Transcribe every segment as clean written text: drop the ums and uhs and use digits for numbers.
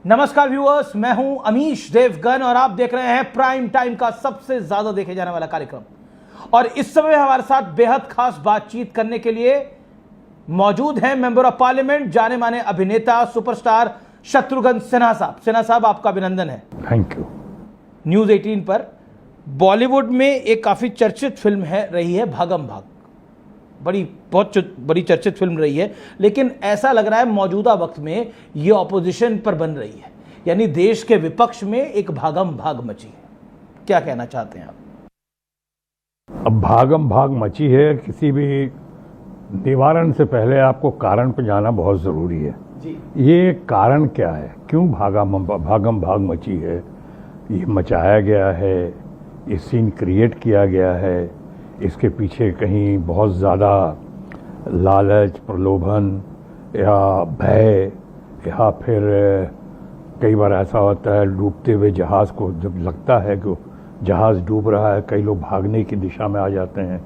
नमस्कार व्यूअर्स, मैं हूं अमीश देवगन और आप देख रहे हैं प्राइम टाइम का सबसे ज्यादा देखे जाने वाला कार्यक्रम। और इस समय हमारे साथ बेहद खास बातचीत करने के लिए मौजूद हैं मेंबर ऑफ पार्लियामेंट, जाने माने अभिनेता सुपरस्टार शत्रुघ्न सिन्हा साहब। सिन्हा साहब, आपका अभिनंदन है। Thank you. न्यूज 18 पर बॉलीवुड में एक काफी चर्चित फिल्म रही है भागम भाग। बहुत बड़ी चर्चित फिल्म रही है, लेकिन ऐसा लग रहा है मौजूदा वक्त में ये ऑपोजिशन पर बन रही है, यानी देश के विपक्ष में एक भागम भाग मची है। क्या कहना चाहते हैं आप? अब भागम भाग मची है, किसी भी निवारण से पहले आपको कारण पर जाना बहुत ज़रूरी है जी। ये कारण क्या है, क्यों भागम भाग मची है, ये मचाया गया है, ये सीन क्रिएट किया गया है, इसके पीछे कहीं बहुत ज़्यादा लालच, प्रलोभन या भय, या फिर कई बार ऐसा होता है डूबते हुए जहाज़ को जब लगता है कि जहाज़ डूब रहा है, कई लोग भागने की दिशा में आ जाते हैं,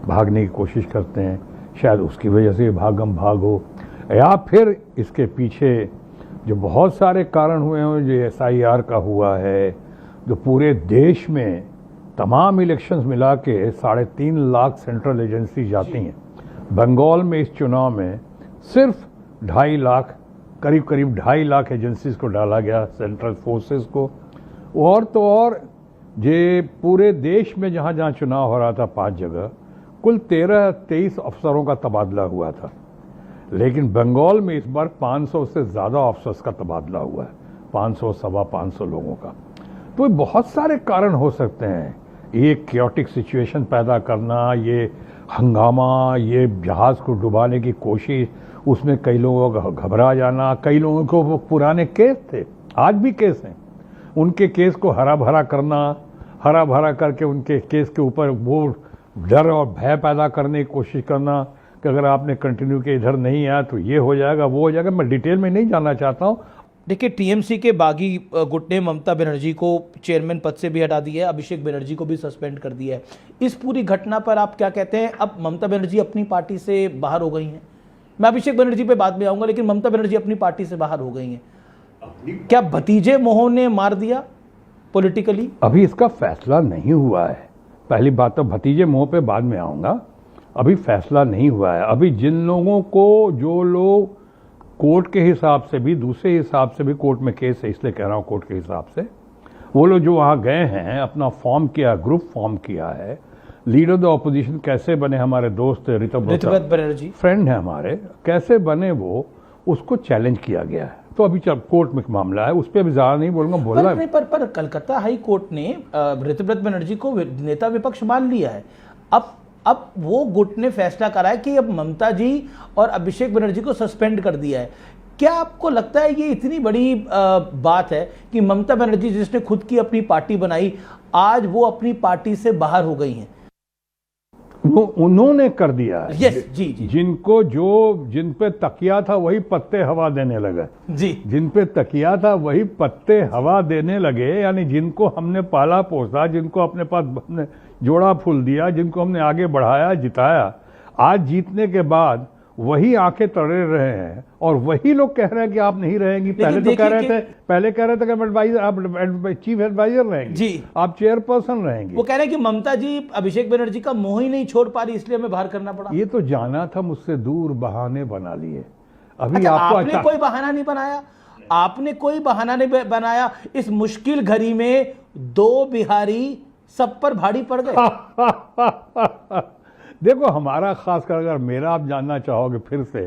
भागने की कोशिश करते हैं, शायद उसकी वजह से भागम भाग हो, या फिर इसके पीछे जो बहुत सारे कारण हुए हैं, जो SIR का हुआ है, जो पूरे देश में तमाम इलेक्शंस मिला के 3.5 लाख सेंट्रल एजेंसी जाती हैं। बंगाल में इस चुनाव में सिर्फ 2.5 लाख, करीब 2.5 लाख एजेंसीज को डाला गया, सेंट्रल फोर्सेस को। और तो और ये पूरे देश में जहाँ जहाँ चुनाव हो रहा था 5 जगह, कुल 13-23 अफसरों का तबादला हुआ था, लेकिन बंगाल में इस बार 500 से ज़्यादा अफसर्स का तबादला हुआ है, 500 सवा 500 लोगों का। तो बहुत सारे कारण हो सकते हैं, ये क्योटिक सिचुएशन पैदा करना, ये हंगामा, ये जहाज़ को डुबाने की कोशिश, उसमें कई लोगों का घबरा जाना, कई लोगों को वो पुराने केस थे, आज भी केस हैं, उनके केस को हरा भरा करना, हरा भरा करके उनके केस के ऊपर वो डर और भय पैदा करने की कोशिश करना कि अगर आपने कंटिन्यू के इधर नहीं आया तो ये हो जाएगा, वो हो जाएगा। मैं डिटेल में नहीं जानना चाहता हूँ। देखिए, टीएमसी के बागी गुट ने ममता बनर्जी को चेयरमैन पद से भी हटा दिया है, अभिषेक बनर्जी को भी सस्पेंड कर दिया है। इस पूरी घटना पर आप क्या कहते हैं? अब ममता बनर्जी अपनी पार्टी से बाहर हो गई हैं। मैं अभिषेक बनर्जी पे बाद में आऊंगा, लेकिन ममता बनर्जी अपनी पार्टी से बाहर हो गई हैं। क्या भतीजे मोह ने मार दिया पॉलिटिकली? अभी इसका फैसला नहीं हुआ है। पहली बात तो भतीजे मोह पे बाद में आऊंगा, अभी फैसला नहीं हुआ है। अभी जिन लोगों को, जो लोग कोर्ट के हिसाब से भी, दूसरे हिसाब से भी, कोर्ट में केस है इसलिए कह रहा हूँ कोर्ट के हिसाब से, वो लोग जो वहाँ गए हैं, अपना फॉर्म किया, ग्रुप फॉर्म किया है, लीडर द ऑपोजिशन कैसे बने, हमारे दोस्त ऋतव्रत बनर्जी फ्रेंड है हमारे, कैसे बने वो, उसको चैलेंज किया गया है। तो अभी कोर्ट में मामला है, उस पर अभी ज़्यादा नहीं बोलूँगा, बोलना है। पर कलकत्ता हाई कोर्ट ने ऋतव्रत बनर्जी को नेता विपक्ष मान लिया है। अब वो गुट ने फैसला करा है कि अब ममता जी और अभिषेक बनर्जी को सस्पेंड कर दिया है। क्या आपको लगता है ये इतनी बड़ी बात है कि ममता बनर्जी, जिसने खुद की अपनी पार्टी बनाई, आज वो अपनी पार्टी से बाहर हो गई हैं? उन्होंने कर दिया है। यस जी जी। जिन पे तकिया था वही पत्ते हवा देने लगे जी। जिन पे तकिया था वही पत्ते हवा देने लगे, यानी जिनको हमने पाला पोसा, जिनको अपने पास हमने जोड़ा फूल दिया, जिनको हमने आगे बढ़ाया, जिताया, आज जीतने के बाद वही आंखें तड़े रहे हैं और वही लोग कह रहे हैं कि आप नहीं रहेंगी। पहले तो कह रहे थे कि एडवाइजर, आप चीफ एडवाइजर रहेंगी जी, आप चेयरपर्सन रहेंगी। वो कह रहे हैं कि ममता जी अभिषेक बनर्जी का मोह ही नहीं छोड़ पा रही, इसलिए हमें बाहर करना पड़ा। ये तो जाना था मुझसे दूर, बहाने बना लिए। अभी अच्छा, आपको आपने कोई बहाना नहीं बनाया, आपने कोई बहाना नहीं बनाया। इस मुश्किल घड़ी में 2 बिहारी सब पर भारी पड़ गए। देखो, हमारा खास कर अगर मेरा आप जानना चाहोगे फिर से,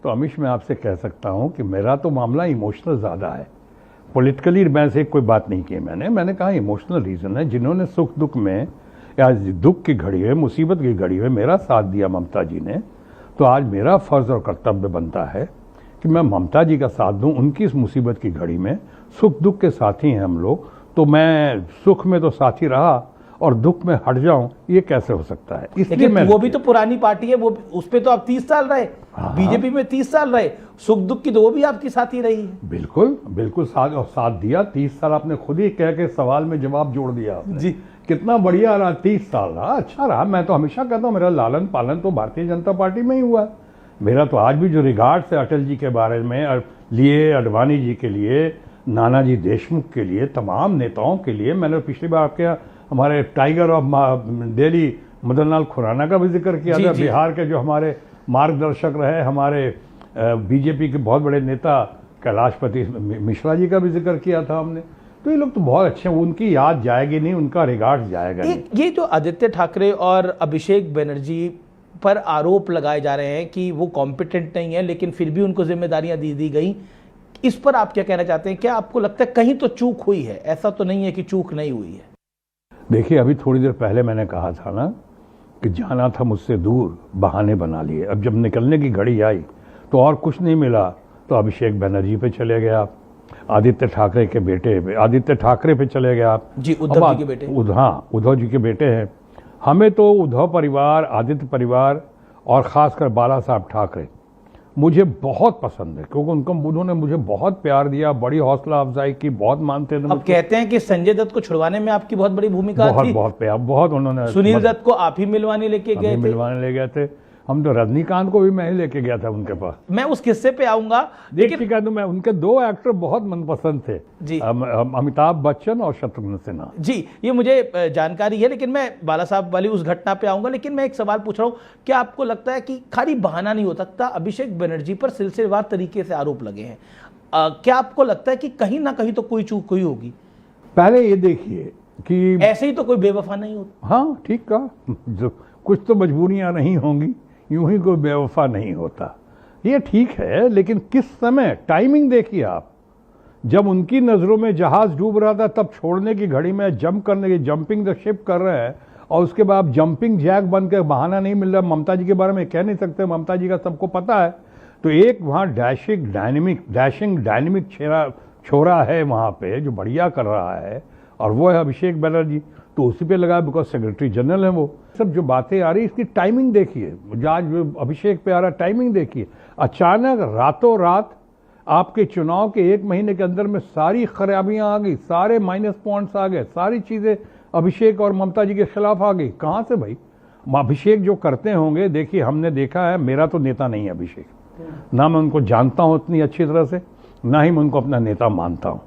तो अमीश मैं आपसे कह सकता हूं कि मेरा तो मामला इमोशनल ज़्यादा है। पॉलिटिकली मैं से कोई बात नहीं की, मैंने कहा इमोशनल रीज़न है। जिन्होंने सुख दुख में, या दुख की घड़ी में, मुसीबत की घड़ी में मेरा साथ दिया ममता जी ने, तो आज मेरा फ़र्ज़ और कर्तव्य बनता है कि मैं ममता जी का साथ दूं उनकी इस मुसीबत की घड़ी में। सुख दुख के साथी हैं हम लोग, तो मैं सुख में तो साथी रहा और दुख में हट जाऊं, ये कैसे हो सकता है? इसलिए मैं, वो भी तो पुरानी पार्टी है, वो उस पे तो आप 30 साल रहे, बीजेपी में 30 साल रहे, सुख दुख की तो वो भी आपकी साथी रही है। बिल्कुल साथ दिया। 30 साल आपने खुद ही कह के सवाल में जवाब जोड़ दिया जी। कितना बढ़िया रहा, 30 साल रहा, अच्छा रहा। मैं तो हमेशा कहता हूँ मेरा लालन पालन तो भारतीय जनता पार्टी में ही हुआ। मेरा तो आज भी जो रिगार्ड्स है अटल जी के बारे में लिए, अडवाणी जी के लिए, नानाजी देशमुख के लिए, तमाम नेताओं के लिए। मैंने पिछली बार आपके यहाँ हमारे टाइगर ऑफ दिल्ली मदन लाल खुराना का भी जिक्र किया था, बिहार के जो हमारे मार्गदर्शक रहे, हमारे बीजेपी के बहुत बड़े नेता कैलाशपति मिश्रा जी का भी जिक्र किया था हमने। तो ये लोग तो बहुत अच्छे हैं, उनकी याद जाएगी नहीं, उनका रिगार्ड जाएगा नहीं। ये जो आदित्य ठाकरे और अभिषेक बनर्जी पर आरोप लगाए जा रहे हैं कि वो कॉम्पिटेंट नहीं है लेकिन फिर भी उनको जिम्मेदारियां दी गई, इस पर आप क्या कहना चाहते हैं? क्या आपको लगता है कहीं तो चूक हुई है? ऐसा तो नहीं है कि चूक नहीं हुई है। देखिए, अभी थोड़ी देर पहले मैंने कहा था ना कि जाना था मुझसे दूर, बहाने बना लिए। अब जब निकलने की घड़ी आई तो और कुछ नहीं मिला तो अभिषेक बनर्जी पे चले गए आप, आदित्य ठाकरे के बेटे पे, आदित्य ठाकरे पे चले गए आप जी, उद्धव जी के बेटे। हाँ, उद्धव जी के बेटे हैं। हमें तो उद्धव परिवार, आदित्य परिवार और ख़ासकर बाला साहब ठाकरे मुझे बहुत पसंद है, क्योंकि उन्होंने मुझे बहुत प्यार दिया, बड़ी हौसला अफजाई की, बहुत मानते थे। अब कहते हैं कि संजय दत्त को छुड़वाने में आपकी बहुत बड़ी भूमिका थी। बहुत प्यार, बहुत उन्होंने। सुनील दत्त को आप ही मिलवाने लेके गए थे। मिलवाने ले गए थे हम तो। रजनीकांत को भी मैं ही लेके गया था उनके पास। मैं उस किस्से पे आऊंगा, लेकिन कह दूं, मैं उनके दो एक्टर बहुत मनपसंद थे जी, अमिताभ बच्चन और शत्रुघ्न सिन्हा जी। ये मुझे जानकारी है, लेकिन मैं बाला साहब वाली उस घटना पे आऊंगा। लेकिन मैं एक सवाल पूछ रहा हूँ, क्या आपको लगता है कि खाली बहाना नहीं हो सकता? अभिषेक बनर्जी पर सिलसिलेवार तरीके से आरोप लगे हैं, क्या आपको लगता है कि कहीं ना कहीं तो कोई चूक हुई होगी? पहले ये देखिए कि ऐसे ही तो कोई बेवफा नहीं होता। हाँ, ठीक कहा, कुछ तो मजबूरियां नहीं होंगी, यूं ही कोई बेवफा नहीं होता, ये ठीक है। लेकिन किस समय, टाइमिंग देखिए आप। जब उनकी नज़रों में जहाज डूब रहा था तब छोड़ने की घड़ी में जंप करने की, जंपिंग द शिप कर रहे हैं, और उसके बाद जंपिंग जैक बन के बहाना नहीं मिल रहा। ममता जी के बारे में कह नहीं सकते, ममता जी का सबको पता है। तो एक वहाँ डैशिंग डायनेमिक छोरा है वहाँ पे जो बढ़िया कर रहा है, और वो है अभिषेक बनर्जी। तो उसी पे लगा, बिकॉज सेक्रेटरी जनरल है वो। सब जो बातें आ रही, इसकी टाइमिंग देखिए। आज अभिषेक पे आ रहा, टाइमिंग देखिए। अचानक रातों रात आपके चुनाव के 1 महीने के अंदर में सारी खराबियां आ गई, सारे माइनस पॉइंट्स आ गए, सारी चीजें अभिषेक और ममता जी के खिलाफ आ गई। कहाँ से भाई? अभिषेक जो करते होंगे, देखिए हमने देखा है, मेरा तो नेता नहीं है अभिषेक, ना मैं उनको जानता हूं उतनी अच्छी तरह से, ना ही मैं उनको अपना नेता मानता हूं।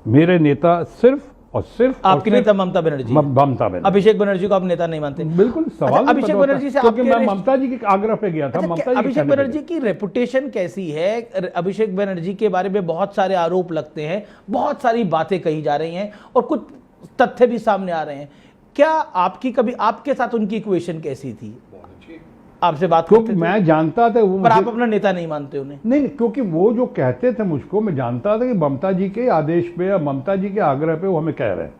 मेरे नेता सिर्फ और सिर्फ आपकी नेता ममता बनर्जी। ममता बनर्जी। अभिषेक बनर्जी को आप नेता नहीं मानते? बिल्कुल सवाल। अभिषेक बनर्जी से क्योंकि मैं ममता जी के आग्रह पे गया था। ममता जी, अभिषेक बनर्जी की रेपुटेशन कैसी है? अभिषेक बनर्जी के बारे में बहुत सारे आरोप लगते हैं, बहुत सारी बातें कही जा रही हैं और कुछ तथ्य भी सामने आ रहे हैं। क्या आपकी कभी, आपके साथ उनकी इक्वेशन कैसी थी? आपसे बात क्योंकि मैं जानता था वो, पर आप अपना नेता नहीं मानते उन्हें? नहीं, क्योंकि वो जो कहते थे मुझको, मैं जानता था कि ममता जी के आदेश पे या ममता जी के आग्रह पे वो हमें कह रहे हैं।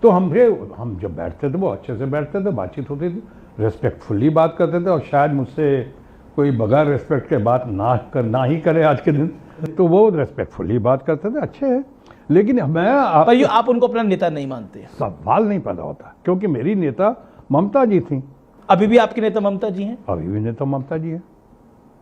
तो हम जब बैठते थे वो अच्छे से बैठते थे, बातचीत होती थी, रेस्पेक्टफुल्ली बात करते थे, और शायद मुझसे कोई बगैर रेस्पेक्ट के बात ना ही करे आज के दिन, तो वो रेस्पेक्टफुल्ली बात करते थे, अच्छे है। लेकिन आप उनको अपना नेता नहीं मानते? सवाल नहीं पैदा होता, क्योंकि मेरी नेता ममता जी थी। अभी भी आपके नेता ममता जी हैं? अभी भी नेता ममता जी है।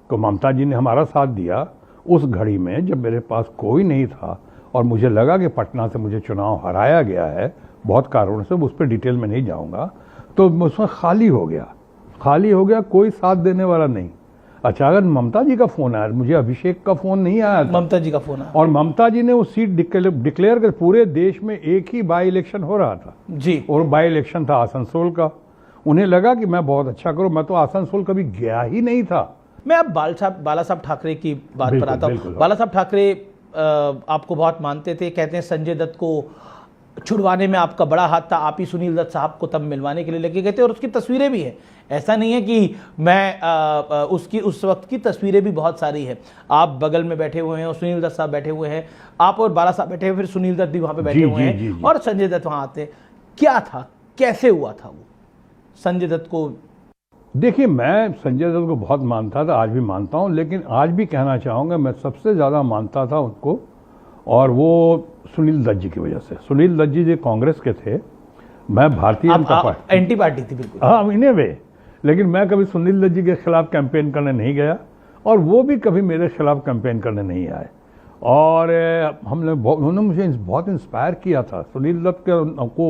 तो ममता जी ने हमारा साथ दिया उस घड़ी में जब मेरे पास कोई नहीं था, और मुझे लगा कि पटना से मुझे चुनाव हराया गया है बहुत कारणों से, उस पर डिटेल में नहीं जाऊंगा। तो उसमें खाली हो गया, कोई साथ देने वाला नहीं। अचानक ममता जी का फोन आया, मुझे अभिषेक का फोन नहीं आया था, ममता जी का फोन आया, और ममता जी ने वो सीट डिक्लेयर कर, पूरे देश में एक ही बाई इलेक्शन हो रहा था जी, और बाई इलेक्शन था आसनसोल का। उन्हें लगा कि मैं बहुत अच्छा करूं, मैं तो आसनसोल कभी गया ही नहीं था। मैं अब बाला साहब ठाकरे की बात पर आता हूँ। बाला साहब ठाकरे आपको बहुत मानते थे, कहते हैं संजय दत्त को छुड़वाने में आपका बड़ा हाथ था, आप ही सुनील दत्त साहब को तब मिलवाने के लिए लेके गए थे, और उसकी तस्वीरें भी हैं। ऐसा नहीं है कि मैं उसकी उस वक्त की तस्वीरें भी बहुत सारी है। आप बगल में बैठे हुए हैं और सुनील दत्त साहब बैठे हुए हैं, आप और बाला साहब बैठे हुए, फिर सुनील दत्त भी वहाँ पे बैठे हुए हैं, और संजय दत्त वहाँ आते हैं। क्या था, कैसे हुआ था वो संजय दत्त को? देखिए, मैं संजय दत्त को बहुत मानता था, आज भी मानता हूँ, लेकिन आज भी कहना चाहूँगा मैं सबसे ज़्यादा मानता था उनको, और वो सुनील दत्त जी की वजह से। सुनील दत्त जी जो कांग्रेस के थे, मैं Bharatiya Janata party, anti party थी बिल्कुल। हाँ, इन ए वे। लेकिन मैं कभी सुनील दत्त जी के खिलाफ कैंपेन करने नहीं गया, और वो भी कभी मेरे खिलाफ कैंपेन करने नहीं आए। और उन्होंने मुझे बहुत इंस्पायर किया था। सुनील दत्त को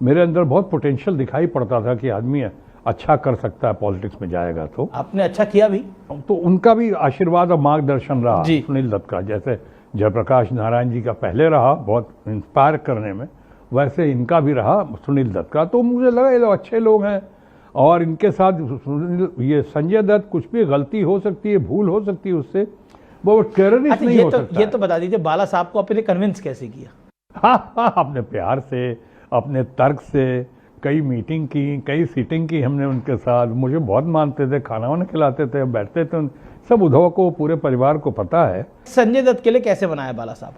मेरे अंदर बहुत पोटेंशियल दिखाई पड़ता था कि आदमी अच्छा कर सकता है, पॉलिटिक्स में जाएगा तो। आपने अच्छा किया भी, तो उनका भी आशीर्वाद और मार्गदर्शन रहा सुनील दत्त का। जैसे जयप्रकाश नारायण जी का पहले रहा बहुत इंस्पायर करने में, वैसे इनका भी रहा सुनील दत्त का। तो मुझे लगा ये लोग अच्छे लोग हैं और इनके साथ ये संजय दत्त कुछ भी गलती हो सकती है, भूल हो सकती है उससे, वो टेररिस्ट नहीं हो सकता। ये तो बता दीजिए बाला साहब को आपने कन्विंस कैसे किया? हाँ, अपने प्यार से, अपने तर्क से, कई मीटिंग की, कई सीटिंग की हमने उनके साथ। मुझे बहुत मानते थे, खाना वाना खिलाते थे, बैठते थे, सब उद्धव को, पूरे परिवार को पता है। संजय दत्त के लिए कैसे बनाया बाला साहब?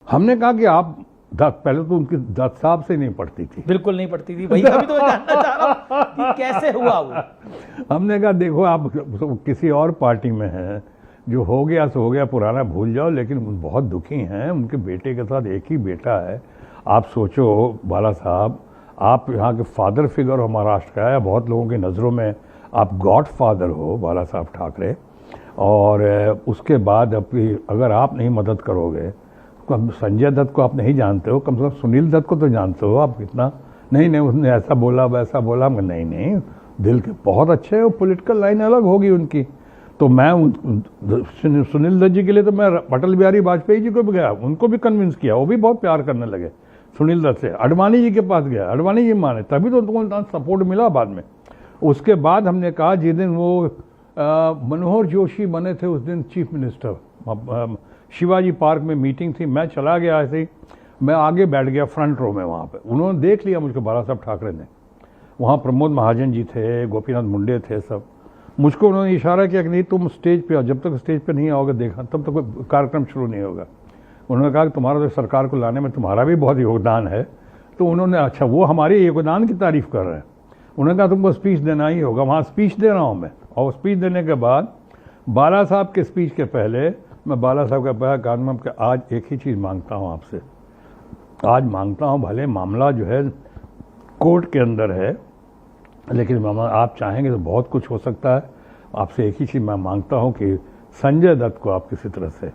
हमने कहा कि आप पहले तो उनकी दत्त साहब से नहीं पड़ती थी, बिल्कुल नहीं पड़ती थी, वही अभी तो मैं जानना चाह रहा हूं कि कैसे हुआ वो। हमने कहा देखो आप किसी और पार्टी में हैं, जो हो गया सो हो गया, पुराना भूल जाओ, लेकिन बहुत दुखी हैं, उनके बेटे के साथ एक ही बेटा है। आप सोचो बाला साहब, आप यहाँ के फादर फिगर हो महाराष्ट्र का, या बहुत लोगों की नज़रों में आप गॉड फादर हो बाला साहब ठाकरे, और उसके बाद अगर आप नहीं मदद करोगे, संजय दत्त को आप नहीं जानते हो, कम से कम सुनील दत्त को तो जानते हो आप कितना। नहीं उसने ऐसा बोला वैसा बोला, नहीं दिल के बहुत अच्छे हो, पॉलिटिकल लाइन अलग होगी उनकी। तो मैं सुनील दत्त जी के लिए तो मैं अटल बिहारी वाजपेयी जी को भी गया, उनको भी कन्विंस किया, वो भी बहुत प्यार करने लगे सुनील दत्त से। अडवाणी जी के पास गया, अडवाणी जी माने, तभी तो उनको सपोर्ट मिला बाद में। उसके बाद हमने कहा, जिस दिन वो मनोहर जोशी बने थे उस दिन चीफ मिनिस्टर, शिवाजी पार्क में मीटिंग थी, मैं चला गया ऐसे ही, मैं आगे बैठ गया फ्रंट रो में। वहाँ पे उन्होंने देख लिया मुझको, बाला साहब ठाकरे ने, वहाँ प्रमोद महाजन जी थे, गोपीनाथ मुंडे थे, सब मुझको उन्होंने इशारा किया कि नहीं तुम स्टेज पे आओ, जब तक स्टेज पे नहीं आओगे देखा तब तक कोई कार्यक्रम शुरू नहीं होगा। उन्होंने कहा कि तुम्हारा तो सरकार को लाने में तुम्हारा भी बहुत योगदान है। तो उन्होंने, अच्छा वो हमारे योगदान की तारीफ कर रहे हैं, उन्होंने कहा तुमको स्पीच देना ही होगा। वहाँ स्पीच दे रहा हूँ मैं, और स्पीच देने के बाद बाला साहब के स्पीच के पहले मैं बाला साहब का कहा कि आज एक ही चीज़ मांगता हूँ आपसे, आज मांगता हूँ, भले मामला जो है कोर्ट के अंदर है, लेकिन मामा आप चाहेंगे तो बहुत कुछ हो सकता है। आपसे एक ही चीज़ मैं मांगता हूँ कि संजय दत्त को आप किसी तरह से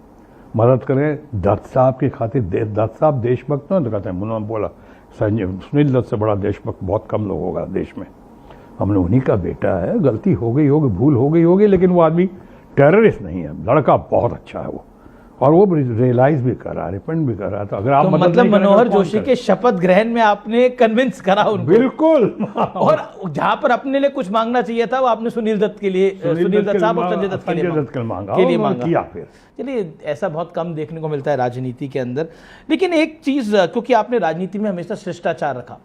मदद करें, दत्त साहब की खातिर। दत्त साहब देशभक्त हैं, तो कहते हैं, उन्होंने बोला सुनील दत्त से बड़ा देशभक्त बहुत कम लोग होगा देश में, हमने उन्हीं का बेटा है, गलती हो गई होगी, भूल हो गई होगी, लेकिन वो आदमी टेररिस्ट नहीं है, लड़का बहुत अच्छा है वो, और वो रियलाइज भी कर रहा है, रिपेंट भी कर रहा है। तो अगर आप तो मतलब मनोहर जोशी के शपथ ग्रहण में आपने कन्विंस करा उनको? बिल्कुल। और जहां पर अपने लिए कुछ मांगना चाहिए था, वो आपने सुनील दत्त के लिए, सुनील दत्त साहब और संजय दत्त के लिए मांगा किया। फिर चलिए, ऐसा बहुत कम देखने को मिलता है राजनीति के अंदर। लेकिन एक चीज, क्योंकि आपने राजनीति में हमेशा शिष्टाचार रखा,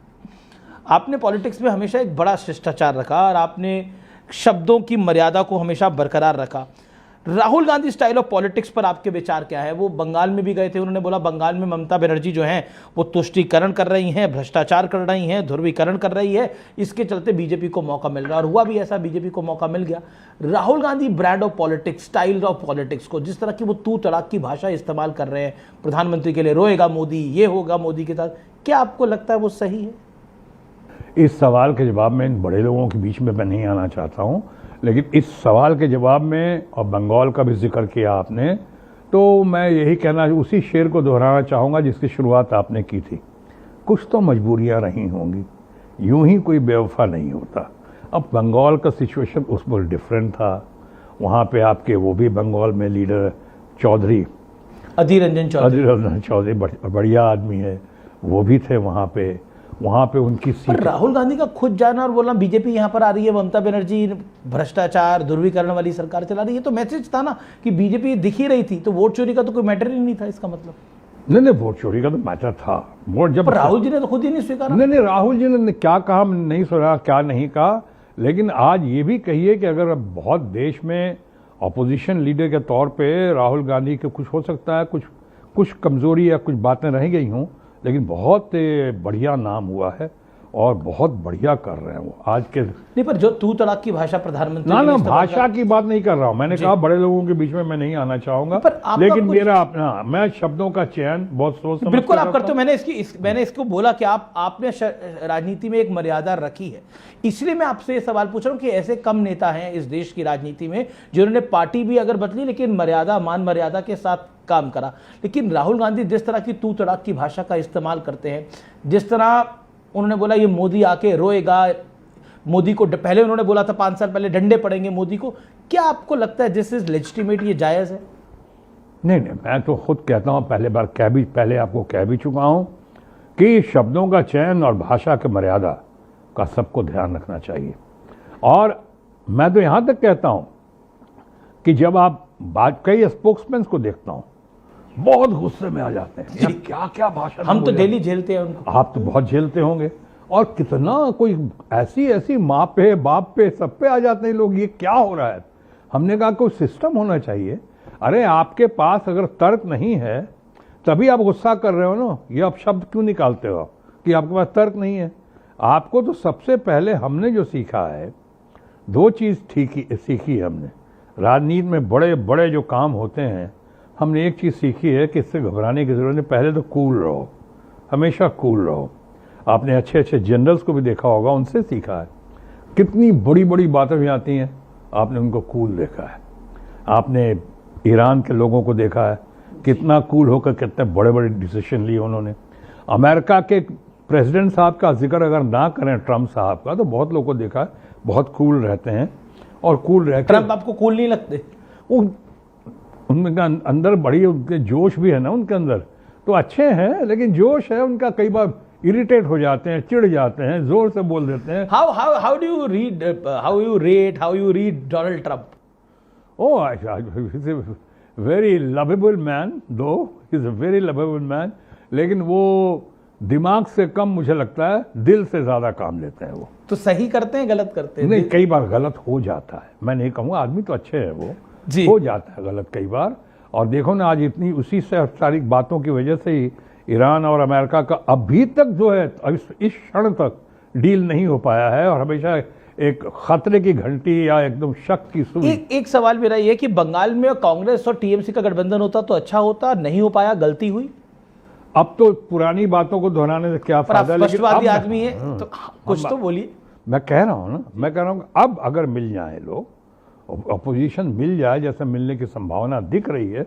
आपने पॉलिटिक्स में हमेशा एक बड़ा शिष्टाचार रखा, और आपने शब्दों की मर्यादा को हमेशा बरकरार रखा। Rahul Gandhi style of politics पर आपके विचार क्या है? वो बंगाल में भी गए थे, उन्होंने बोला बंगाल में ममता बनर्जी जो हैं वो तुष्टीकरण कर रही हैं, भ्रष्टाचार कर रही हैं, ध्रुवीकरण कर रही है, इसके चलते बीजेपी को मौका मिल रहा है, और हुआ भी ऐसा, बीजेपी को मौका मिल गया। Rahul Gandhi brand of politics, style of politics को, जिस तरह की वो तू तड़ाक की भाषा इस्तेमाल कर रहे हैं, प्रधानमंत्री के लिए रोएगा मोदी, ये होगा मोदी के साथ, क्या आपको लगता है वो सही है? इस सवाल के जवाब में इन बड़े लोगों के बीच में मैं नहीं आना चाहता हूँ, लेकिन इस सवाल के जवाब में, और बंगाल का भी जिक्र किया आपने, तो मैं यही कहना, उसी शेर को दोहराना चाहूँगा जिसकी शुरुआत आपने की थी। कुछ तो मजबूरियाँ रही होंगी, यूं ही कोई बेवफा नहीं होता। अब बंगाल का सिचुएशन उस पर डिफरेंट था, वहाँ पे आपके वो भी बंगाल में लीडर चौधरी, अधीर रंजन चौधरी बढ़िया आदमी है, वो भी थे वहाँ पे उनकी सीट। राहुल गांधी का खुद जाना और बोलना बीजेपी यहाँ पर आ रही है, ममता बनर्जी भ्रष्टाचार ध्रुवीकरण वाली सरकार चला रही है, तो मैसेज था ना कि बीजेपी दिख ही रही थी, तो वोट चोरी का तो कोई मैटर ही नहीं था इसका मतलब। नहीं, वोट चोरी का तो मैटर था, वोट जब राहुल जी ने तो खुद ही नहीं स्वीकारा। नहीं, राहुल जी ने क्या कहा नहीं सुना, क्या नहीं कहा, लेकिन आज ये भी कहिए कि अगर बहुत देश में अपोजिशन लीडर के तौर पे राहुल गांधी के कुछ हो सकता है, कुछ कमजोरी या कुछ बातें रह गई हों, लेकिन बहुत बढ़िया नाम हुआ है और बहुत बढ़िया कर रहे हैं वो आज के। नहीं, पर जो तू तड़ाक की भाषा प्रधानमंत्री, ना भाषा की बात नहीं कर रहा हूं, मैंने कहा बड़े लोगों के बीच में मैं नहीं आना चाहूंगा, लेकिन मेरा अपना, मैं शब्दों का चयन बहुत सोच समझ बिल्कुल आप करते हो। मैंने इसको बोला कि आपने राजनीति में एक मर्यादा रखी है, इसलिए मैं आपसे ये सवाल पूछ रहा हूं कि ऐसे कम नेता हैं इस देश की राजनीति में जिन्होंने पार्टी भी अगर बदली लेकिन मर्यादा, मान मर्यादा के साथ काम करा। लेकिन राहुल गांधी जिस तरह की तू तड़ाक की भाषा का इस्तेमाल करते हैं, जिस तरह उन्होंने बोला ये मोदी आके रोएगा, मोदी को पहले उन्होंने बोला था 5 साल पहले डंडे पड़ेंगे मोदी को, क्या आपको लगता है दिस इज लेजिटिमेट, ये जायज है? नहीं, मैं तो खुद कहता हूँ, पहले आपको कह भी चुका हूँ कि शब्दों का चयन और भाषा की मर्यादा का सबको ध्यान रखना चाहिए। और मैं तो यहाँ तक कहता हूँ कि जब आप कई स्पोक्समैन को देखता हूँ बहुत गुस्से में आ जाते हैं, यार क्या क्या भाषा। हम तो डेली झेलते हैं उनको। आप तो बहुत झेलते होंगे, और कितना कोई ऐसी माँ पे बाप पे सब पे आ जाते हैं लोग, ये क्या हो रहा है। हमने कहा कोई सिस्टम होना चाहिए। अरे आपके पास अगर तर्क नहीं है तभी आप गुस्सा कर रहे हो ना, ये आप शब्द क्यों निकालते हो कि आपके पास तर्क नहीं है। आपको तो सबसे पहले हमने जो सीखा है, दो चीज़ सीखी है हमने। राजनीति में बड़े बड़े जो काम होते हैं, हमने एक चीज़ सीखी है कि इससे घबराने की ज़रूरत नहीं। पहले तो कूल रहो, हमेशा कूल रहो। आपने अच्छे अच्छे जनरल्स को भी देखा होगा, उनसे सीखा है। कितनी बड़ी बड़ी बातें भी आती हैं, आपने उनको कूल देखा है। आपने ईरान के लोगों को देखा है, कितना कूल होकर कितने बड़े बड़े डिसीजन लिए उन्होंने। अमेरिका के प्रेसिडेंट साहब का जिक्र अगर ना करें, ट्रम्प साहब का, तो बहुत लोगों को देखा है बहुत कूल रहते हैं। और कूल रह ट्रम्प आपको कूल नहीं लगते? उनका अंदर बड़ी उनके जोश भी है ना उनके अंदर, तो अच्छे हैं, लेकिन जोश है उनका, कई बार इरिटेट हो जाते हैं, चिढ़ जाते हैं, जोर से बोल देते हैं। How do you read how you read Donald Trump? Oh, he's a very lovable man, though he's a very lovable man, लेकिन वो दिमाग से कम मुझे लगता है दिल से ज़्यादा काम लेते हैं वो। तो सही करते हैं गलत करते हैं? नहीं, कई बार गलत हो जाता है, मैं नहीं कहूँगा, आदमी तो अच्छे हैं वो जी। हो जाता है गलत कई बार। और देखो ना, आज इतनी उसी से सारी बातों की वजह से ही ईरान और अमेरिका का अभी तक जो है, इस क्षण तक डील नहीं हो पाया है, और हमेशा एक खतरे की घंटी या एकदम शक की सुई। एक सवाल मेरा ये कि बंगाल में कांग्रेस और टीएमसी का गठबंधन होता तो अच्छा होता, नहीं हो पाया, गलती हुई। अब तो पुरानी बातों को दोहराने से क्या फायदा। स्पष्टवादी आदमी है तो कुछ तो बोलिए। मैं कह रहा हूँ ना, मैं कह रहा हूँ अब अगर मिल जाए लोग, अपोजिशन मिल जाए, जैसे मिलने की संभावना दिख रही है,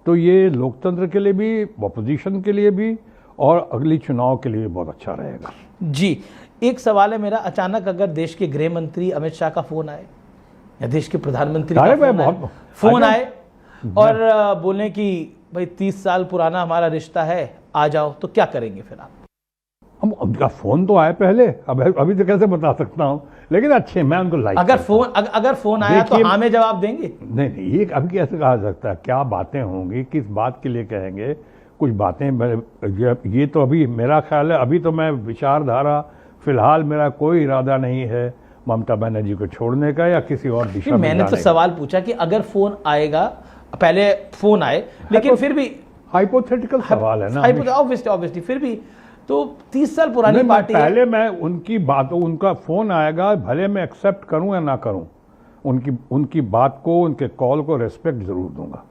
तो ये लोकतंत्र के लिए भी, अपोजिशन के लिए भी, और अगली चुनाव के लिए भी बहुत अच्छा रहेगा। जी, एक सवाल है मेरा, अचानक अगर देश के गृह मंत्री अमित शाह का फोन आए या देश के प्रधानमंत्री का फोन आए और बोले कि भाई 30 साल पुराना हमारा रिश्ता है, आ जाओ, तो क्या करेंगे फिर आप? हम उनका फोन तो आए पहले, अभी तो कैसे बता सकता हूँ, लेकिन अच्छे, मैं उनको लाइक अगर फोन आया तो हाँ में जवाब देंगे? नहीं, ये अभी कैसे कहा सकता है, क्या बातें होंगी, किस बात के लिए कहेंगे, कुछ बातें। ये तो अभी मेरा ख्याल है, अभी तो मैं विचारधारा, फिलहाल मेरा कोई इरादा नहीं है ममता बनर्जी को छोड़ने का या किसी और दिशा में। मैंने तो सवाल पूछा कि अगर फोन आएगा, पहले फोन आए, लेकिन फिर भी हाइपोथेटिकल सवाल है ना, ऑब्वियसली फिर भी तो 30 साल पुरानी पार्टी पहले मैं उनकी बातों, उनका फोन आएगा, भले मैं एक्सेप्ट करूं या ना करूं, उनकी बात को, उनके कॉल को रेस्पेक्ट जरूर दूंगा।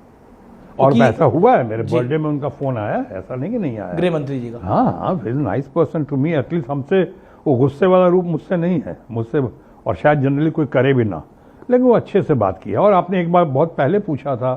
और ऐसा हुआ है, मेरे बर्थडे में उनका फोन आया, ऐसा नहीं कि नहीं आया, गृह मंत्री जी का। हाँ, very nice person to me, at least हमसे वो गुस्से वाला रूप मुझसे नहीं है, मुझसे, और शायद जनरली कोई करे भी ना, लेकिन वो अच्छे से बात किया। और आपने एक बार बहुत पहले पूछा था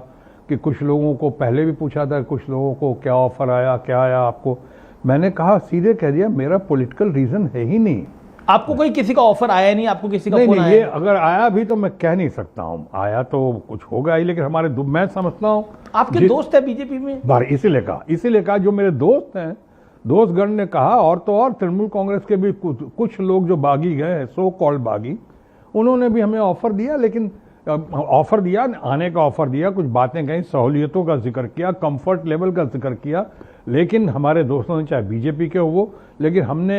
कि कुछ लोगों को, पहले भी पूछा था कुछ लोगों को क्या ऑफर आया, क्या आया आपको, मैंने कहा, सीधे कह दिया, मेरा पॉलिटिकल रीजन है ही नहीं। आपको कोई किसी का ऑफर आया नहीं? आपको किसी का फोन आया? ये अगर आया भी तो मैं कह नहीं सकता हूँ, आया तो कुछ होगा ही, लेकिन हमारे मैं समझता हूँ आपके दोस्त है बीजेपी में, इसीलिए कहा जो मेरे दोस्त हैं, दोस्तगण ने कहा, और तो और तृणमूल कांग्रेस के भी कुछ लोग जो बागी गए हैं, सो कॉल्ड बागी, उन्होंने भी हमें ऑफर दिया, लेकिन ऑफर दिया, आने का ऑफर दिया, कुछ बातें कहीं, सहूलियतों का जिक्र किया, कंफर्ट लेवल का जिक्र किया, लेकिन हमारे दोस्तों ने, चाहे बीजेपी के हो वो, लेकिन हमने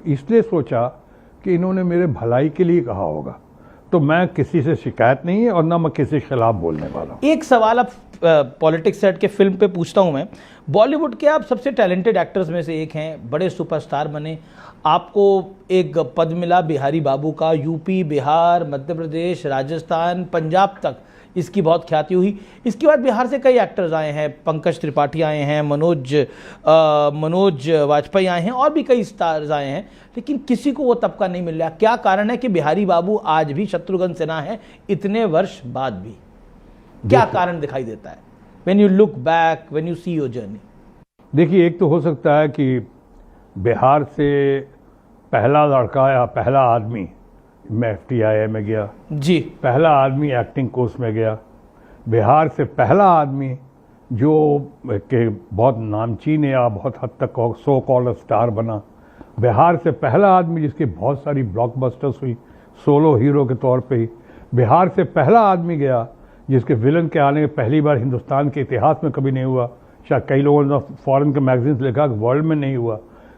इसलिए सोचा कि इन्होंने मेरे भलाई के लिए कहा होगा, तो मैं किसी से शिकायत नहीं है और ना मैं किसी के खिलाफ बोलने वाला हूँ। एक सवाल अब पॉलिटिक्स सेट के फिल्म पे पूछता हूँ मैं, बॉलीवुड के आप सबसे टैलेंटेड एक्टर्स में से एक हैं, बड़े सुपरस्टार बने, आपको एक पद मिला बिहारी बाबू का, यूपी, बिहार, मध्य प्रदेश, राजस्थान, पंजाब तक इसकी बहुत ख्याति हुई। इसके बाद बिहार से कई एक्टर्स आए हैं, पंकज त्रिपाठी आए हैं, मनोज वाजपेयी आए हैं, और भी कई स्टार्स आए हैं, लेकिन किसी को वो तबका नहीं मिल रहा। क्या कारण है कि बिहारी बाबू आज भी शत्रुघ्न सिन्हा है इतने वर्ष बाद भी? क्या कारण दिखाई देता है when you look back, when you see your journey? देखिए, एक तो हो सकता है कि बिहार से पहला लड़का या पहला आदमी मैं FTII में गया जी, पहला आदमी एक्टिंग कोर्स में गया, बिहार से पहला आदमी जो के बहुत नामचीन या बहुत हद तक सो कॉल्ड स्टार बना, बिहार से पहला आदमी जिसकी बहुत सारी ब्लॉकबस्टर्स हुई सोलो हीरो के तौर पे ही, बिहार से पहला आदमी गया जिसके विलन के आने पहली बार हिंदुस्तान के इतिहास में कभी नहीं हुआ, शायद कई लोगों ने फॉरेन के मैगजीन्स लिखा वर्ल्ड में नहीं हुआ,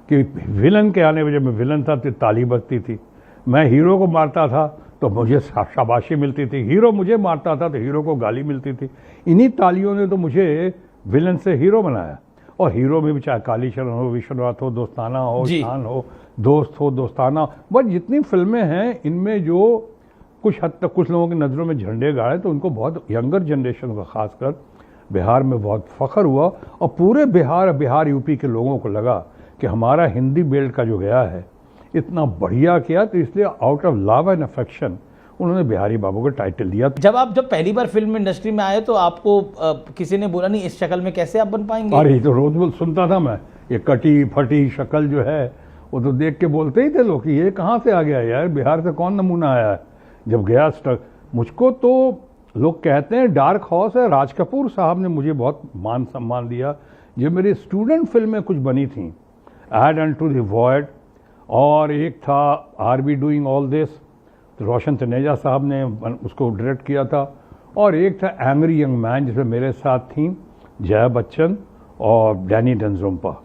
कि विलन के आने में जब मैं विलन था तो ताली बजती थी, मैं हीरो को मारता था तो मुझे शाबाशी मिलती थी, हीरो मुझे मारता था तो हीरो को गाली मिलती थी। इन्हीं तालियों ने तो मुझे विलन से हीरो बनाया। और हीरो में भी चाहे कालीचरण हो, विश्वनाथ हो, दोस्ताना हो, शान हो, दोस्त हो, दोस्ताना, बट जितनी फिल्में हैं इनमें जो कुछ हद तक कुछ लोगों की नज़रों में झंडे गाड़े तो उनको बहुत यंगर जनरेशन का खासकर बिहार में बहुत फख्र हुआ। और पूरे बिहार यूपी के लोगों को लगा कि हमारा हिंदी बेल्ट का जो गया है इतना बढ़िया किया, तो इसलिए out of love and affection उन्होंने बिहारी बाबू को टाइटल दिया। जब पहली बार फिल्म इंडस्ट्री में आए तो आपको किसी ने बोला नहीं इस शक्ल में कैसे आप बन पाएंगे? अरे तो रोज बोल सुनता था मैं, ये कटी फटी शक्ल जो है वो तो देख के बोलते ही थे लोग कि ये कहाँ से आ गया यार, बिहार से कौन नमूना आया है। जब गया मुझको तो लोग कहते हैं डार्क हॉर्स है, राज कपूर साहब ने मुझे बहुत मान सम्मान दिया। जब मेरी स्टूडेंट फिल्में कुछ बनी थी, एड अनटू द वॉइड, और एक था are we doing all this, तो रोशन तनेजा साहब ने उसको डायरेक्ट किया था, और एक था एंग्री यंग मैन जिसमें मेरे साथ थी जया बच्चन और डैनी डेंजोम्पा।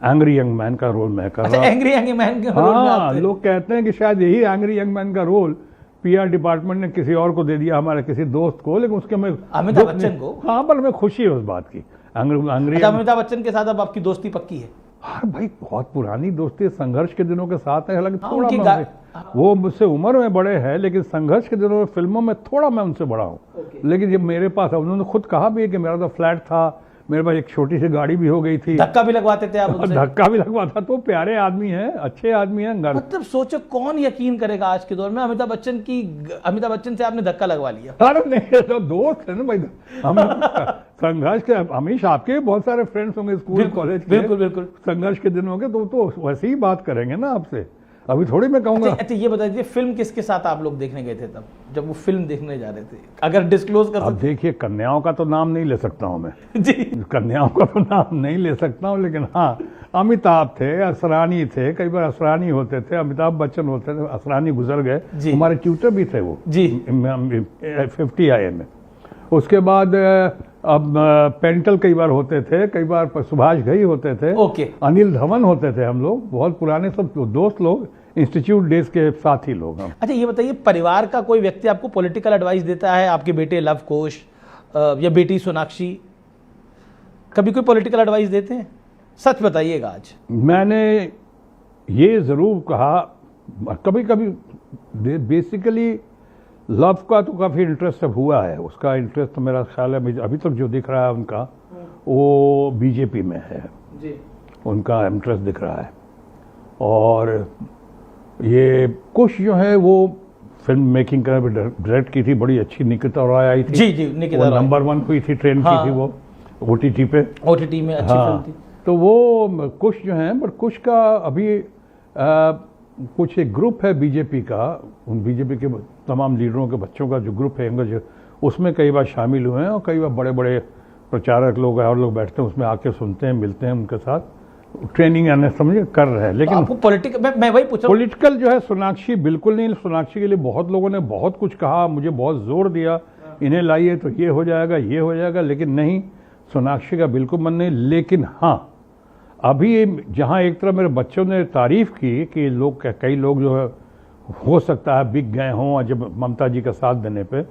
एंग्री यंग मैन का रोल मैं कर रहा हूँ। एंग्री यंग मैन के रोल में हाँ, लोग कहते हैं कि शायद यही एंग्री यंग मैन का रोल पीआर डिपार्टमेंट ने किसी और को दे दिया, हमारे किसी दोस्त को, लेकिन उसके में अमिताभ बच्चन को। हाँ, पर मैं खुशी है उस बात की। अमिताभ बच्चन के साथ अब आपकी दोस्ती पक्की है? हाँ भाई, बहुत पुरानी दोस्ती, संघर्ष के दिनों के साथ है। हालांकि थोड़ा वो मुझसे उम्र में बड़े हैं, लेकिन संघर्ष के दिनों में फिल्मों में थोड़ा मैं उनसे बड़ा हूँ। लेकिन जब मेरे पास, उन्होंने खुद कहा भी है कि मेरा तो फ्लैट था, मेरे पास एक छोटी सी गाड़ी भी हो गई थी। धक्का भी लगवाते थे आप उनसे? धक्का भी लगवाता। तो प्यारे आदमी हैं, अच्छे आदमी हैं। मतलब सोचो कौन यकीन करेगा आज के दौर में अमिताभ बच्चन से आपने धक्का लगवा लिया। अरे नहीं, तो दोस्त है ना भाई, हम संघर्ष के, हमेशा आपके भी बहुत सारे फ्रेंड्स होंगे स्कूल कॉलेज के। बिल्कुल संघर्ष के दिन होंगे तो वैसे ही बात करेंगे ना आपसे। अभी थोड़ी मैं कहूँगा। अच्छा ये बता दीजिए, फिल्म किसके साथ आप लोग देखने गए थे तब, जब वो फिल्म देखने जा रहे थे, अगर डिस्क्लोज कर सकते? अब देखिए, कन्याओं का तो नाम नहीं ले सकता हूँ मैं जी, कन्याओं का तो नाम नहीं ले सकता हूँ, लेकिन हाँ, अमिताभ थे, असरानी थे, कई बार असरानी होते थे, अमिताभ बच्चन होते थे। असरानी गुजर गए, हमारे ट्यूटर भी थे वो जी 50 IM में। उसके बाद अब पेंटल कई बार होते थे, कई बार सुभाष घई होते थे, अनिल धवन होते थे। हम लोग बहुत पुराने सब दोस्त लोग, इंस्टीट्यूट डेज के साथी लोग हम। अच्छा ये बताइए, परिवार का कोई व्यक्ति आपको पॉलिटिकल एडवाइस देता है? आपके बेटे लव कुश या बेटी सोनाक्षी कभी कोई पॉलिटिकल एडवाइस देते हैं? सच बताइएगा आज। मैंने ये ज़रूर कहा, कभी कभी बेसिकली लव का तो काफ़ी इंटरेस्ट अब हुआ है, उसका इंटरेस्ट तो मेरा ख्याल है अभी तक जो दिख रहा है उनका, वो बीजेपी में है जी, उनका इंटरेस्ट दिख रहा है। और ये कुछ जो है वो फिल्म मेकिंग का डायरेक्ट की थी, बड़ी अच्छी, निकिता रॉय आई थी। जी निकिता रॉय नंबर 1 हुई थी, ट्रेन की थी वो, OTT पे, OTT में अच्छी फिल्म थी। तो वो कुछ जो है, बट कुछ का अभी कुछ एक ग्रुप है बीजेपी का, उन बीजेपी के तमाम लीडरों के बच्चों का जो ग्रुप है, उसमें कई बार शामिल हुए हैं, और कई बार बड़े बड़े प्रचारक लोग और लोग बैठते हैं उसमें, आके सुनते हैं, मिलते हैं उनके साथ, ट्रेनिंग आने समझे कर रहे हैं। लेकिन आपको मैं वही पूछा, पॉलिटिकल जो है सोनाक्षी बिल्कुल नहीं। सोनाक्षी के लिए बहुत लोगों ने बहुत कुछ कहा, मुझे बहुत जोर दिया, इन्हें लाइए तो ये हो जाएगा, ये हो जाएगा, लेकिन नहीं, सोनाक्षी का बिल्कुल मन नहीं। लेकिन हाँ, अभी जहाँ एक तरह मेरे बच्चों ने तारीफ की कि लोग, कई लोग जो है हो सकता है बिक गए हों जब ममता जी का साथ देने पे,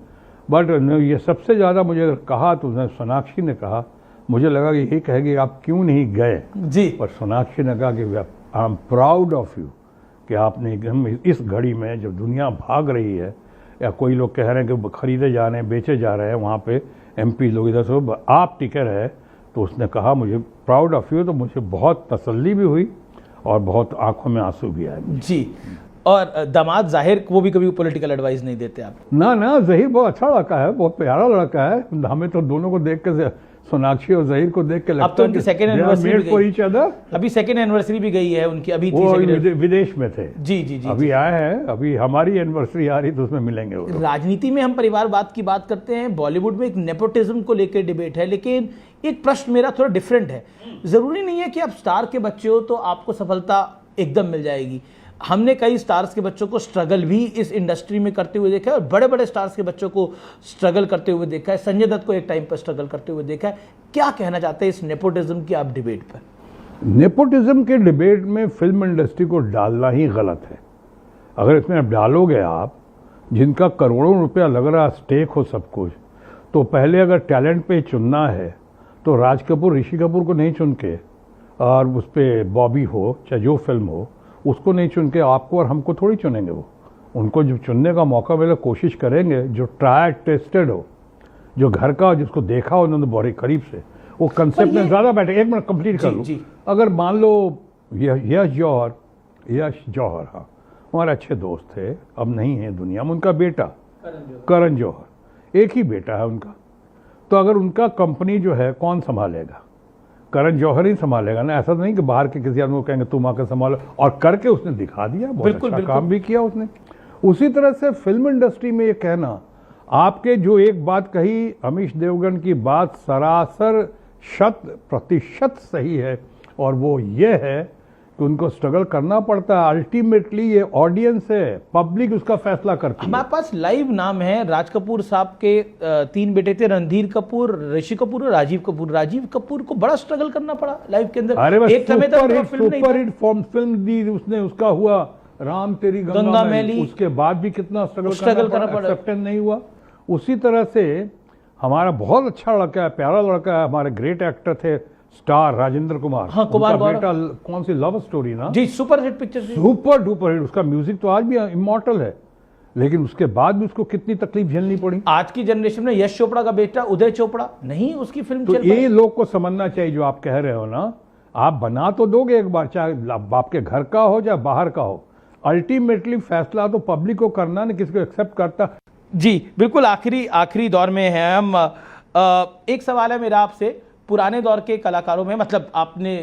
बट ये सबसे ज़्यादा मुझे अगर कहा तो सोनाक्षी ने कहा, मुझे लगा कि यही कहेगी आप क्यों नहीं गए जी, पर सोनाक्षी ने कहा कि I am proud of you कि आपने एकदम इस घड़ी में जब दुनिया भाग रही है, या कोई लोग कह रहे हैं कि खरीदे जा रहे हैं, बेचे जा रहे हैं, वहाँ पे MP लोग इधर से, आप टिके रहे। तो उसने कहा मुझे प्राउड ऑफ यू, तो मुझे बहुत तसल्ली भी हुई और बहुत आंखों में आंसू भी आए जी। और दामाद जाहिर, वो भी कभी पॉलिटिकल एडवाइस नहीं देते आप? ना, ज़हीर बहुत अच्छा लड़का है, बहुत प्यारा लड़का है। हमें तो दोनों को देख के, सोनाक्षी और ज़हीर को देख के लगता है अब तो उनकी सेकंड एनिवर्सरी अभी सेकंड एनिवर्सरी भी गई है उनकी, अभी वो विदेश में थे जी अभी आए हैं, अभी हमारी एनिवर्सरी आ रही तो उसमें मिलेंगे वो। राजनीति में हम परिवारवाद की बात करते हैं, बॉलीवुड में एक नेपोटिज्म को लेकर डिबेट है, लेकिन एक प्रश्न मेरा थोड़ा डिफरेंट है। जरूरी नहीं है कि आप स्टार के बच्चे हो तो आपको सफलता एकदम मिल जाएगी। हमने कई स्टार्स के बच्चों को स्ट्रगल भी इस इंडस्ट्री में करते हुए देखा है, और बड़े बड़े स्टार्स के बच्चों को स्ट्रगल करते हुए देखा है। संजय दत्त को एक टाइम पर स्ट्रगल करते हुए देखा है। क्या कहना चाहते हैं इस नेपोटिज्म की आप डिबेट पर? नेपोटिज्म के डिबेट में फिल्म इंडस्ट्री को डालना ही गलत है। अगर इसमें डालोगे आप, जिनका करोड़ों रुपया लग रहा स्टेक हो सब कुछ, तो पहले अगर टैलेंट पे चुनना है तो राज कपूर ऋषि कपूर को नहीं चुन के, और उस पर बॉबी हो चाहे जो फिल्म हो उसको नहीं चुन के आपको और हमको थोड़ी चुनेंगे। वो उनको जो चुनने का मौका मिले कोशिश करेंगे जो ट्राइड टेस्टेड हो, जो घर का हो, जिसको देखा हो उन्होंने बहुत करीब से, वो कंसेप्ट में ज़्यादा बैठे। एक मिनट कंप्लीट कर लूँ। अगर मान लो यश जौहर, हाँ, हमारे अच्छे दोस्त थे, अब नहीं है दुनिया में, उनका बेटा करण जौहर, एक ही बेटा है उनका, तो अगर उनका कंपनी जो है कौन संभालेगा? करण जौहर ही संभालेगा ना। ऐसा नहीं कि बाहर के किसी आदमी को कहेंगे तुम आकर संभालो, और करके उसने दिखा दिया, बहुत अच्छा काम भी किया उसने। उसी तरह से फिल्म इंडस्ट्री में ये कहना, आपके जो एक बात कही अमीश देवगन की बात सरासर 100% सही है, और वो ये है कि उनको स्ट्रगल करना पड़ता है। अल्टीमेटली ये ऑडियंस है, पब्लिक उसका फैसला करती है। हमारे पास लाइव नाम है राज कपूर साहब के 3 बेटे थे, रणधीर कपूर, ऋषि कपूर और राजीव कपूर। राजीव कपूर को बड़ा स्ट्रगल करना पड़ा लाइव के अंदर। अरे एक समय तक सुपर हिट फिल्म दी उसने, उसका हुआ राम तेरी गंगा मैली, उसके बाद भी कितना स्ट्रगल करना पड़ा, एक्सेप्टेंस नहीं हुआ। उसी तरह से हमारा बहुत अच्छा लड़का है, प्यारा लड़का है, हमारे ग्रेट एक्टर थे स्टार राजेंद्र कुमार। हाँ, कुमार बेटा कौन सी लव स्टोरी ना जी, super hit picture, super duper hit. उसका म्यूजिक तो आज भी इमॉर्टल है, लेकिन उसके बाद भी उसको कितनी तकलीफ झेलनी पड़ी। आज की जनरेशन में यश चोपड़ा का बेटा उदय चोपड़ा नहीं, उसकी फिल्म तो ये लोग को समझना चाहिए जो आप कह रहे हो ना। आप बना तो दोगे एक बार, चाहे आपके घर का हो चाहे बाहर का हो, अल्टीमेटली फैसला तो पब्लिक को करना, नहीं किसी को एक्सेप्ट करता। जी बिल्कुल, आखिरी दौर में है हम। एक सवाल है मेरा आपसे, पुराने दौर के कलाकारों में, मतलब आपने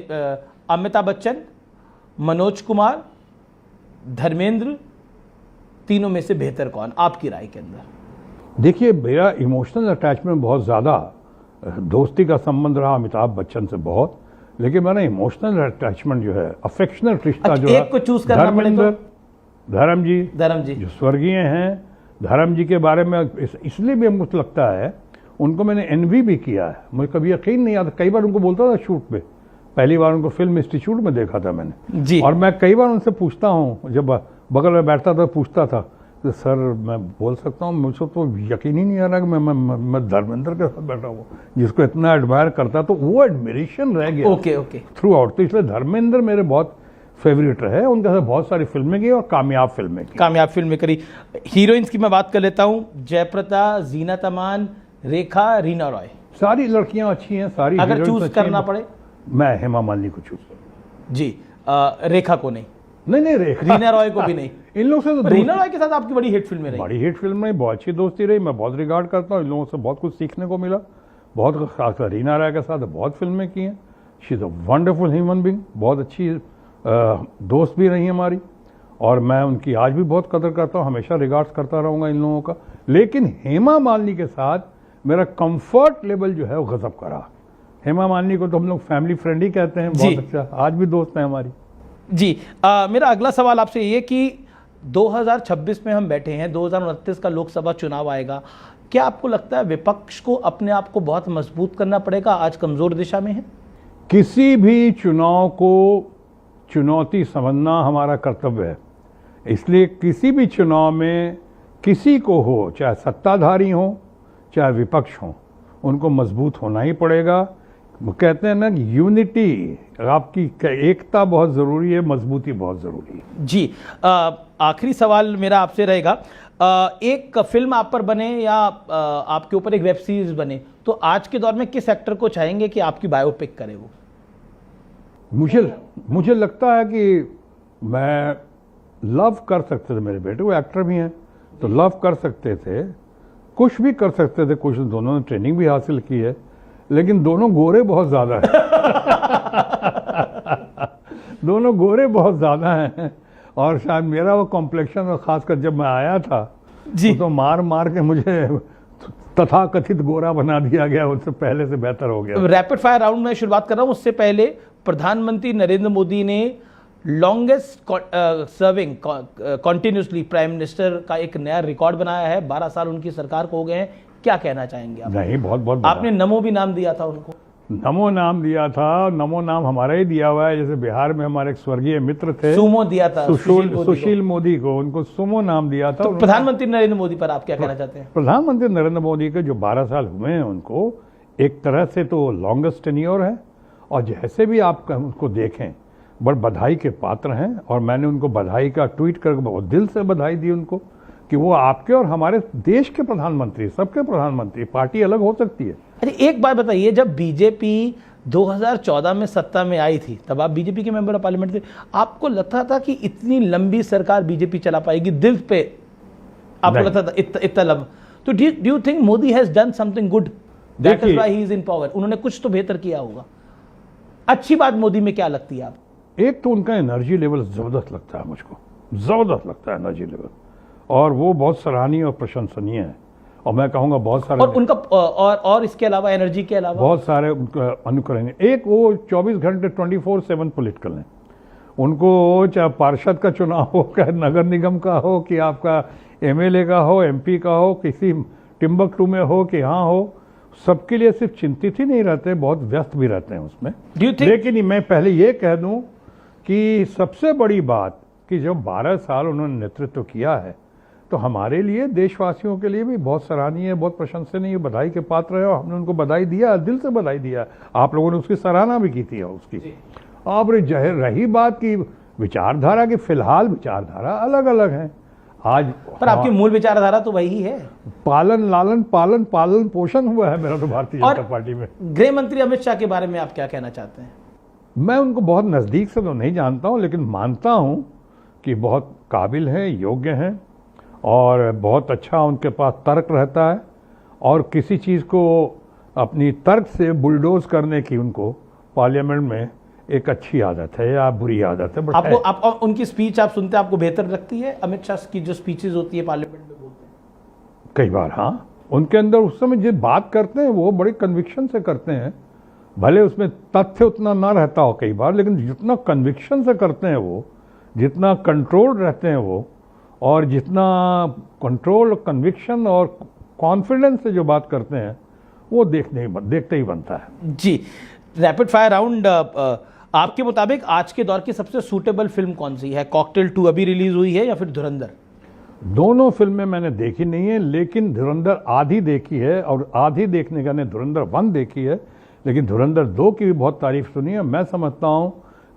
अमिताभ बच्चन, मनोज कुमार, धर्मेंद्र, तीनों में से बेहतर कौन आपकी राय के अंदर? देखिए, मेरा इमोशनल अटैचमेंट बहुत ज़्यादा, दोस्ती का संबंध रहा अमिताभ बच्चन से बहुत, लेकिन मेरा इमोशनल अटैचमेंट जो है, अफेक्शनल रिश्ता जो है, एक को चूज करना पड़े तो धर्म जी जो स्वर्गीय हैं। धर्म जी के बारे में इसलिए भी मुझे लगता है, उनको मैंने एनवी भी किया है। मुझे कभी यकीन नहीं आता, कई बार उनको बोलता था शूट पे, पहली बार उनको फिल्म इंस्टीट्यूट में देखा था मैंने जी। और मैं कई बार उनसे पूछता हूँ, जब बगल में बैठता था पूछता था कि सर मैं बोल सकता हूँ, मुझे तो यकीन ही नहीं आ रहा कि मैं धर्मेंद्र के साथ बैठा हूँ, जिसको इतना एडमायर करता, तो वो एडमिरेशन रह गया ओके थ्रू आउट। तो इसलिए धर्मेंद्र मेरे बहुत फेवरेट रहे, उनके साथ बहुत सारी फिल्में की और कामयाब फिल्में करी। हीरोइंस की मैं बात कर लेता हूँ, जयप्रदा, जीनत अमान, रेखा, रीना रॉय। सारी लड़कियां अच्छी हैं, सारी। अगर चूज करना पड़े, मैं हेमा मालिनी को चूज करूँ जी। रेखा को नहीं रेखा, रीना रॉय को भी नहीं। इन लोगों से तो रीना रॉय के साथ आपकी बड़ी हिट फिल्में रही। बड़ी हिट फिल्म रही, बहुत अच्छी दोस्ती रही, मैं बहुत रिगार्ड करता हूँ। इन लोगों से बहुत कुछ सीखने को मिला, बहुत खासकर रीना रॉय के साथ बहुत फिल्में की हैं। She is a wonderful human being, बहुत अच्छी दोस्त भी रही हमारी, और मैं उनकी आज भी बहुत कदर करता हूँ, हमेशा रिगार्ड्स करता रहूँगा इन लोगों का। लेकिन हेमा मालिनी के साथ मेरा कंफर्ट लेवल जो है वो गजब का रहा। हेमा मालिनी को तो हम लोग फैमिली फ्रेंड ही कहते हैं, बहुत अच्छा, आज भी दोस्त हैं हमारी। जी मेरा अगला सवाल आपसे ये कि 2026 में हम बैठे हैं, 2029 का लोकसभा चुनाव आएगा, क्या आपको लगता है विपक्ष को अपने आप को बहुत मजबूत करना पड़ेगा? आज कमजोर दिशा में है। किसी भी चुनाव को चुनौती समझना हमारा कर्तव्य है, इसलिए किसी भी चुनाव में किसी को हो, चाहे सत्ताधारी हो चाहे विपक्ष हो, उनको मजबूत होना ही पड़ेगा। वो कहते हैं ना, यूनिटी, आपकी एकता बहुत ज़रूरी है, मजबूती बहुत ज़रूरी है। जी आखिरी सवाल मेरा आपसे रहेगा, एक फिल्म आप पर बने या आपके ऊपर एक वेब सीरीज बने, तो आज के दौर में किस एक्टर को चाहेंगे कि आपकी बायोपिक करे? वो मुझे लगता है कि मैं लव कर सकते थे, मेरे बेटे वो एक्टर भी हैं, तो लव कर सकते थे, कुछ भी कर सकते थे, कुछ दोनों ने ट्रेनिंग भी हासिल की है, लेकिन दोनों गोरे बहुत ज़्यादा हैं दोनों गोरे बहुत ज़्यादा हैं, और शायद मेरा वो कॉम्प्लेक्शन, और ख़ासकर जब मैं आया था जी, तो मार के मुझे तथाकथित गोरा बना दिया गया, उससे पहले से बेहतर हो गया। रैपिड फायर राउंड में शुरुआत कर रहा हूं, उससे पहले प्रधानमंत्री नरेंद्र मोदी ने longest serving continuously prime minister का एक नया रिकॉर्ड बनाया है। 12 साल उनकी सरकार को हो गए हैं, क्या कहना चाहेंगे आप? नहीं, बहुत बहुत आपने नमो भी नाम दिया था उनको। नमो नाम दिया था, नमो नाम हमारा ही दिया हुआ है। जैसे बिहार में हमारे एक स्वर्गीय मित्र थे, सुमो दिया था सुशील मोदी को, उनको सुमो नाम दिया था। तो प्रधानमंत्री नरेंद्र मोदी पर आप क्या कहना चाहते हैं? प्रधानमंत्री नरेंद्र मोदी के जो 12 साल हुए हैं उनको एक तरह से तो लॉन्गेस्ट टेन्योर है, और जैसे भी आप उसको देखें बड़ बधाई के पात्र हैं। और मैंने उनको बधाई का ट्वीट करके बहुत दिल से बधाई दी उनको कि वो आपके और हमारे देश के प्रधानमंत्री, सबके प्रधानमंत्री। पार्टी अलग हो सकती है। अच्छा, एक बात बताइए, जब बीजेपी 2014 में सत्ता में आई थी, तब आप बीजेपी के मेंबर ऑफ पार्लियामेंट थे, आपको लगता था कि इतनी लंबी सरकार बीजेपी चला पाएगी? दिल पे आपको लगता था इतना लंबा? तो do you think Modi has done something good, that is why he is in power? उन्होंने कुछ तो बेहतर किया होगा। अच्छी बात मोदी में क्या लगती है आप? एक तो उनका एनर्जी लेवल जबरदस्त लगता है, मुझको जबरदस्त लगता है एनर्जी लेवल, और वो बहुत सराहनीय और प्रशंसनीय है। और मैं कहूँगा बहुत सारे, और उनका और इसके अलावा, एनर्जी के अलावा बहुत सारे उनका अनुकरण। एक वो 24 घंटे 24/7 पॉलिटिकल हैं। उनको चाहे पार्षद का चुनाव हो, चाहे नगर निगम का हो, कि आपका एमएलए का हो, एमपी का हो, किसी टिम्बकटू में हो कि यहाँ हो, सबके लिए सिर्फ चिंतित ही नहीं रहते, बहुत व्यस्त भी रहते हैं उसमें। लेकिन मैं पहले ये कह दूं कि सबसे बड़ी बात कि जब 12 साल उन्होंने नेतृत्व किया है, तो हमारे लिए, देशवासियों के लिए भी बहुत सराहनीय, बहुत प्रशंसनीय, बधाई के पात्र है। और हमने उनको बधाई दिया, दिल से बधाई दिया। आप लोगों ने उसकी सराहना भी की थी उसकी। अब रही बात की विचारधारा की, फिलहाल विचारधारा अलग अलग है आज, पर आपकी मूल विचारधारा तो वही है। पालन पोषण हुआ है मेरा तो भारतीय जनता पार्टी में। गृह मंत्री अमित शाह के बारे में आप क्या कहना चाहते हैं? मैं उनको बहुत नज़दीक से तो नहीं जानता हूं, लेकिन मानता हूं कि बहुत काबिल हैं, योग्य हैं, और बहुत अच्छा उनके पास तर्क रहता है। और किसी चीज़ को अपनी तर्क से बुलडोज करने की उनको पार्लियामेंट में एक अच्छी आदत है या बुरी आदत है। आपको उनकी स्पीच आप सुनते हैं, आपको बेहतर लगती है? अमित शाह की जो स्पीचेज होती है पार्लियामेंट में बोलते हैं कई बार, हाँ, उनके अंदर उस समय जो बात करते हैं वो बड़ी कन्विक्शन से करते हैं। भले उसमें तथ्य उतना ना रहता हो कई बार, लेकिन जितना कन्विक्शन से करते हैं वो, जितना कंट्रोल रहते हैं वो, और जितना कंट्रोल, कन्विक्शन और कॉन्फिडेंस से जो बात करते हैं, वो देखते ही बनता है। जी, रैपिड फायर राउंड, आपके मुताबिक आज के दौर की सबसे सूटेबल फिल्म कौन सी है? कॉकटेल 2 अभी रिलीज हुई है या फिर धुरंधर? दोनों फिल्में मैंने देखी नहीं है, लेकिन धुरंधर आधी देखी है, और आधी देखने का, धुरंधर 1 देखी है, लेकिन धुरंधर 2 की भी बहुत तारीफ सुनी है। मैं समझता हूँ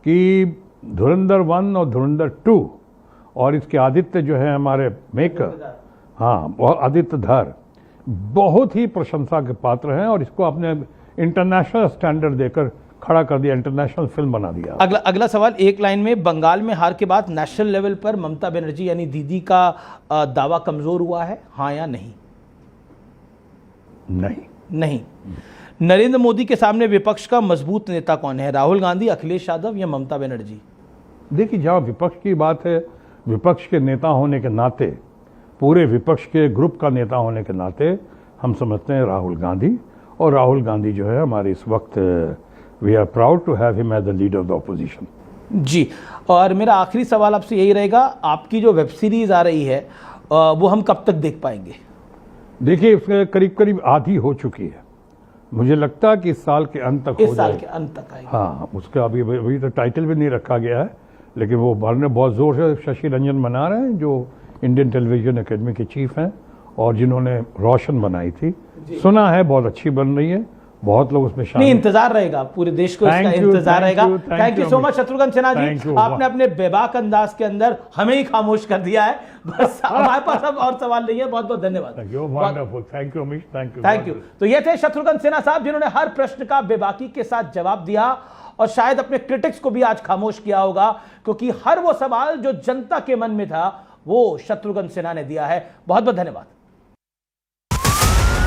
कि धुरंधर 1 और धुरंधर 2, और इसके आदित्य जो है हमारे मेकर, हाँ, आदित्य धर, बहुत ही प्रशंसा के पात्र हैं, और इसको अपने इंटरनेशनल स्टैंडर्ड देकर खड़ा कर दिया, इंटरनेशनल फिल्म बना दिया। अगला सवाल एक लाइन में, बंगाल में हार के बाद नेशनल लेवल पर ममता बनर्जी यानी दीदी का दावा कमजोर हुआ है, हाँ या नहीं? नहीं। नरेंद्र मोदी के सामने विपक्ष का मजबूत नेता कौन है? राहुल गांधी, अखिलेश यादव या ममता बनर्जी? देखिए, जहाँ विपक्ष की बात है, विपक्ष के नेता होने के नाते, पूरे विपक्ष के ग्रुप का नेता होने के नाते हम समझते हैं राहुल गांधी। और राहुल गांधी जो है हमारे इस वक्त, we are proud to have him as the leader of the opposition. जी, और मेरा आखिरी सवाल आपसे यही रहेगा, आपकी जो वेब सीरीज आ रही है वो हम कब तक देख पाएंगे? देखिए, उसके करीब करीब आधी हो चुकी है। मुझे लगता है कि इस साल के अंत तक इस साल के अंत तक आएगी। हाँ, उसका अभी तो टाइटल भी नहीं रखा गया है, लेकिन वो भरने बहुत जोर से शशि रंजन बना रहे हैं, जो इंडियन टेलीविजन एकेडमी के चीफ हैं, और जिन्होंने रोशन बनाई थी। सुना है बहुत अच्छी बन रही है, बहुत लोग उसमें शामिल। नहीं, इंतजार रहेगा, पूरे देश को इसका इंतजार रहेगा। Thank you so much Shatrughan Sinha ji, आपने अपने बेबाक अंदाज के अंदर हमें ही खामोश कर दिया है। बस हमारे पास अब और सवाल नहीं है। बहुत बहुत धन्यवाद। Thank you Amish, thank you. तो ये थे शत्रुघ्न सिन्हा साहब, जिन्होंने हर प्रश्न का बेबाकी के साथ जवाब दिया, और शायद अपने क्रिटिक्स को भी आज खामोश किया होगा, क्योंकि हर वो सवाल जो जनता के मन में था वो शत्रुघ्न सिन्हा ने दिया है। बहुत बहुत धन्यवाद।